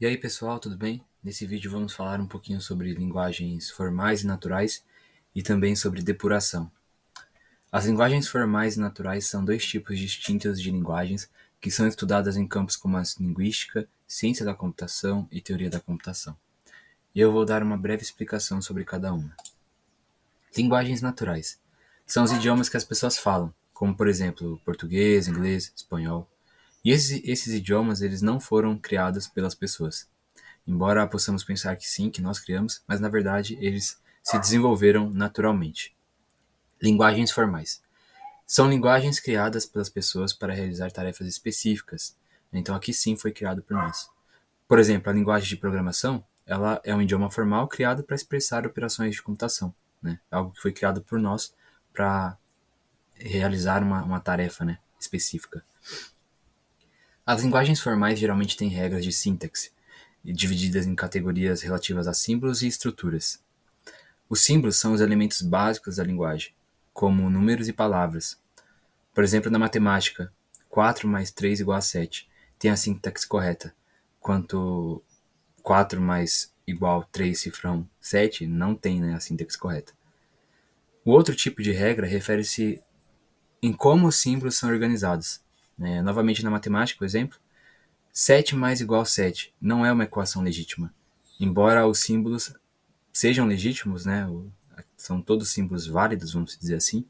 E aí pessoal, tudo bem? Nesse vídeo vamos falar um pouquinho sobre linguagens formais e naturais e também sobre depuração. As linguagens formais e naturais são dois tipos distintos de linguagens que são estudadas em campos como a linguística, ciência da computação e teoria da computação. E eu vou dar uma breve explicação sobre cada uma. Linguagens naturais são os idiomas que as pessoas falam, como por exemplo português, inglês, espanhol. E esses idiomas eles não foram criados pelas pessoas. Embora possamos pensar que sim, que nós criamos, mas na verdade eles se desenvolveram naturalmente. Linguagens formais. São linguagens criadas pelas pessoas para realizar tarefas específicas. Então aqui sim foi criado por nós. Por exemplo, a linguagem de programação, ela é um idioma formal criado para expressar operações de computação, né? Algo que foi criado por nós para realizar uma tarefa, né, específica. As linguagens formais geralmente têm regras de sintaxe, divididas em categorias relativas a símbolos e estruturas. Os símbolos são os elementos básicos da linguagem, como números e palavras. Por exemplo, na matemática, 4 mais 3 igual a 7 tem a sintaxe correta, quanto 4 mais igual a 3 cifrão 7 não tem, né, a sintaxe correta. O outro tipo de regra refere-se em como os símbolos são organizados. Novamente na matemática, por exemplo, 7 mais igual a 7 não é uma equação legítima. Embora os símbolos sejam legítimos, né, são todos símbolos válidos, vamos dizer assim,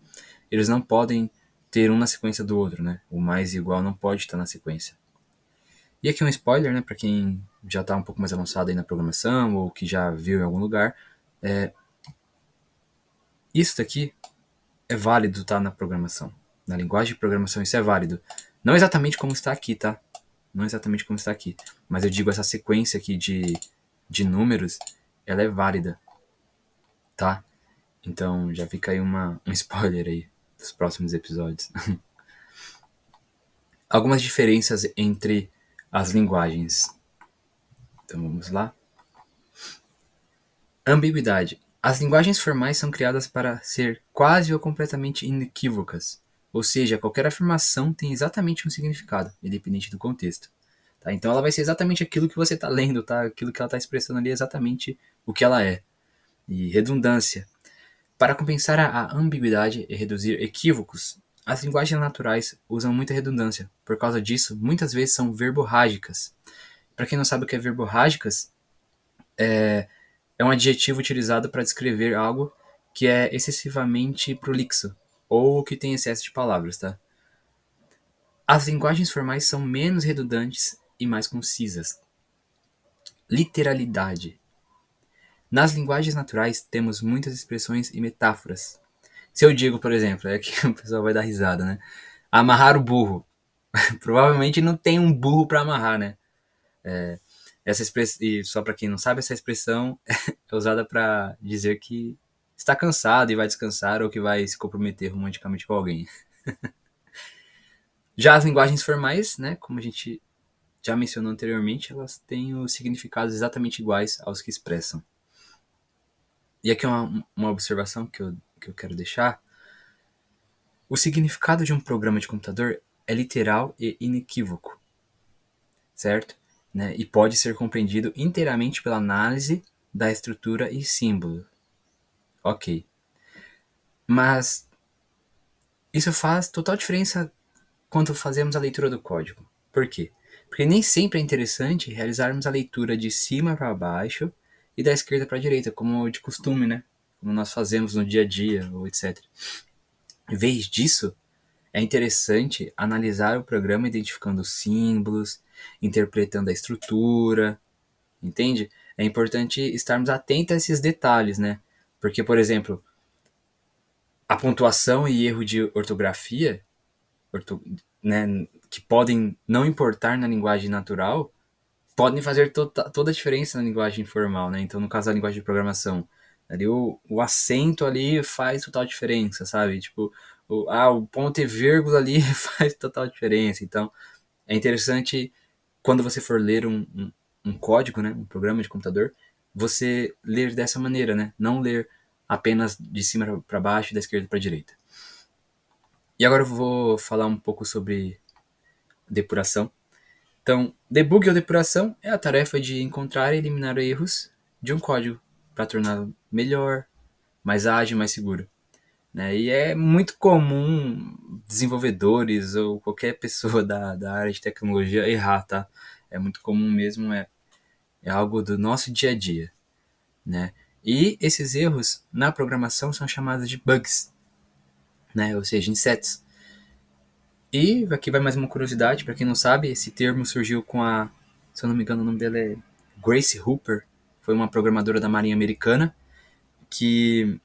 eles não podem ter um na sequência do outro, né? O mais e igual não pode estar na sequência. E aqui um spoiler, né, para quem já está um pouco mais avançado aí na programação ou que já viu em algum lugar, isso daqui é válido, tá, na programação. Na linguagem de programação isso é válido. Não exatamente como está aqui, tá? Não exatamente como está aqui, mas eu digo essa sequência aqui de números, ela é válida, tá? Então já fica aí um spoiler aí dos próximos episódios. Algumas diferenças entre as linguagens. Então vamos lá. Ambiguidade. As linguagens formais são criadas para ser quase ou completamente inequívocas. Ou seja, qualquer afirmação tem exatamente um significado, independente do contexto. Tá? Então ela vai ser exatamente aquilo que você está lendo, tá? Aquilo que ela está expressando ali é exatamente o que ela é. E redundância. Para compensar a ambiguidade e reduzir equívocos, as linguagens naturais usam muita redundância. Por causa disso, muitas vezes são verborrágicas. Para quem não sabe o que é verborrágicas, é um adjetivo utilizado para descrever algo que é excessivamente prolixo ou que tem excesso de palavras, tá? As linguagens formais são menos redundantes e mais concisas. Literalidade. Nas linguagens naturais temos muitas expressões e metáforas. Se eu digo, por exemplo, é que o pessoal vai dar risada, né? Amarrar o burro. Provavelmente não tem um burro para amarrar, né? Essa expressão, e só para quem não sabe, essa expressão é usada para dizer que está cansado e vai descansar ou que vai se comprometer romanticamente com alguém. Já as linguagens formais, né, como a gente já mencionou anteriormente, elas têm os significados exatamente iguais aos que expressam. E aqui é uma observação que eu quero deixar. O significado de um programa de computador é literal e inequívoco, certo? Né? E pode ser compreendido inteiramente pela análise da estrutura e símbolo. Ok. Mas isso faz total diferença quando fazemos a leitura do código. Por quê? Porque nem sempre é interessante realizarmos a leitura de cima para baixo e da esquerda para a direita, como de costume, né? Como nós fazemos no dia a dia, ou etc. Em vez disso, é interessante analisar o programa identificando os símbolos, interpretando a estrutura, entende? É importante estarmos atentos a esses detalhes, né? Porque, por exemplo, a pontuação e erro de ortografia, né, que podem não importar na linguagem natural, podem fazer toda a diferença na linguagem informal, né? Então, no caso da linguagem de programação, ali o acento ali faz total diferença, sabe? Tipo, o ponto e vírgula ali faz total diferença. Então, é interessante quando você for ler um código, né, um programa de computador, você ler dessa maneira, né? Não ler apenas de cima para baixo e da esquerda para a direita. E agora eu vou falar um pouco sobre depuração. Então, debug ou depuração é a tarefa de encontrar e eliminar erros de um código para torná-lo melhor, mais ágil, mais seguro. Né? E é muito comum desenvolvedores ou qualquer pessoa da área de tecnologia errar, tá? É muito comum mesmo, é algo do nosso dia a dia, né? E esses erros na programação são chamados de bugs, né? Ou seja, insetos. E aqui vai mais uma curiosidade, para quem não sabe, esse termo surgiu com a, se eu não me engano, o nome dela é Grace Hooper, foi uma programadora da Marinha Americana, que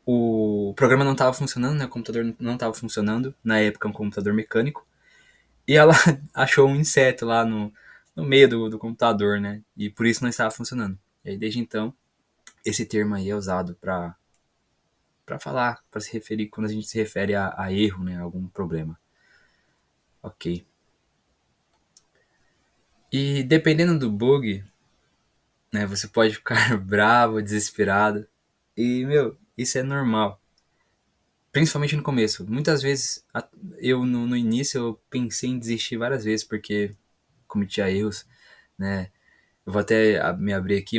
o programa não estava funcionando, né? O computador não estava funcionando, na época um computador mecânico, e ela achou um inseto lá no meio do computador, né? E por isso não estava funcionando. E aí, desde então, esse termo aí é usado para falar, para se referir, quando a gente se refere a erro, né? A algum problema. Ok. E dependendo do bug, né? Você pode ficar bravo, desesperado. E, meu, isso é normal. Principalmente no começo. Muitas vezes, eu no início, eu pensei em desistir várias vezes, porque cometia erros, né? Eu vou até me abrir aqui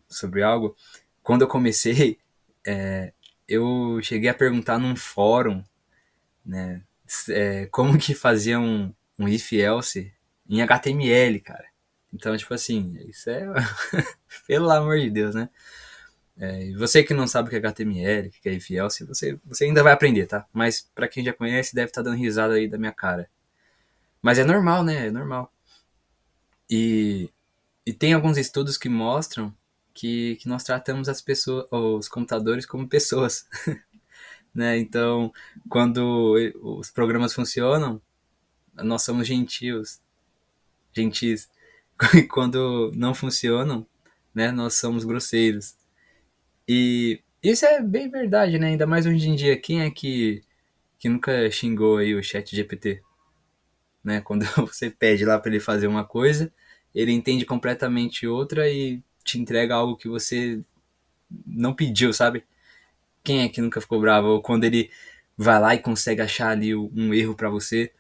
sobre algo. Quando eu comecei, eu cheguei a perguntar num fórum, né? Como que fazia um if-else em HTML, cara. Então, tipo assim, isso é... Pelo amor de Deus, né? Você que não sabe o que é HTML, o que é if-else, você ainda vai aprender, tá? Mas pra quem já conhece, deve estar dando risada aí da minha cara. Mas é normal, né? É normal. E, e tem alguns estudos que mostram que nós tratamos as pessoas, os computadores como pessoas, né? Então, quando os programas funcionam, nós somos gentis. E quando não funcionam, né? Nós somos grosseiros. E isso é bem verdade, né? Ainda mais hoje em dia, quem é que nunca xingou aí o chat GPT, né? Quando você pede lá para ele fazer uma coisa, ele entende completamente outra e te entrega algo que você não pediu, sabe? Quem é que nunca ficou bravo? Ou quando ele vai lá e consegue achar ali um erro para você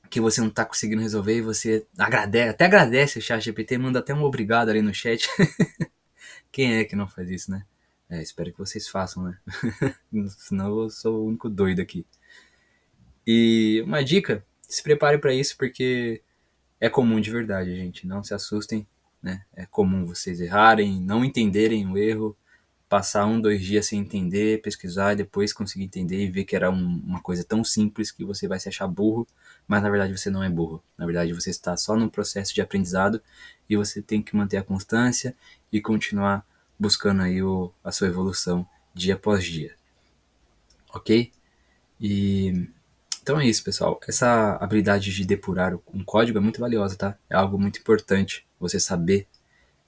que você não tá conseguindo resolver e você agradece, até agradece o chat GPT, manda até um obrigado ali no chat. Quem é que não faz isso, né? Espero que vocês façam, né? Senão eu sou o único doido aqui. E uma dica, se prepare para isso porque é comum de verdade, gente. Não se assustem, né? É comum vocês errarem, não entenderem o erro, passar 1, 2 dias sem entender, pesquisar e depois conseguir entender e ver que era uma coisa tão simples que você vai se achar burro, mas na verdade você não é burro. Na verdade você está só num processo de aprendizado e você tem que manter a constância e continuar buscando aí a sua evolução dia após dia, ok? E então é isso, pessoal. Essa habilidade de depurar um código é muito valiosa, tá? É algo muito importante você saber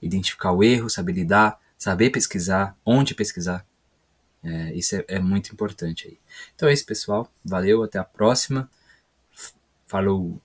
identificar o erro, saber lidar, saber pesquisar, onde pesquisar. Isso é muito importante aí. Então é isso, pessoal. Valeu, até a próxima. Falou!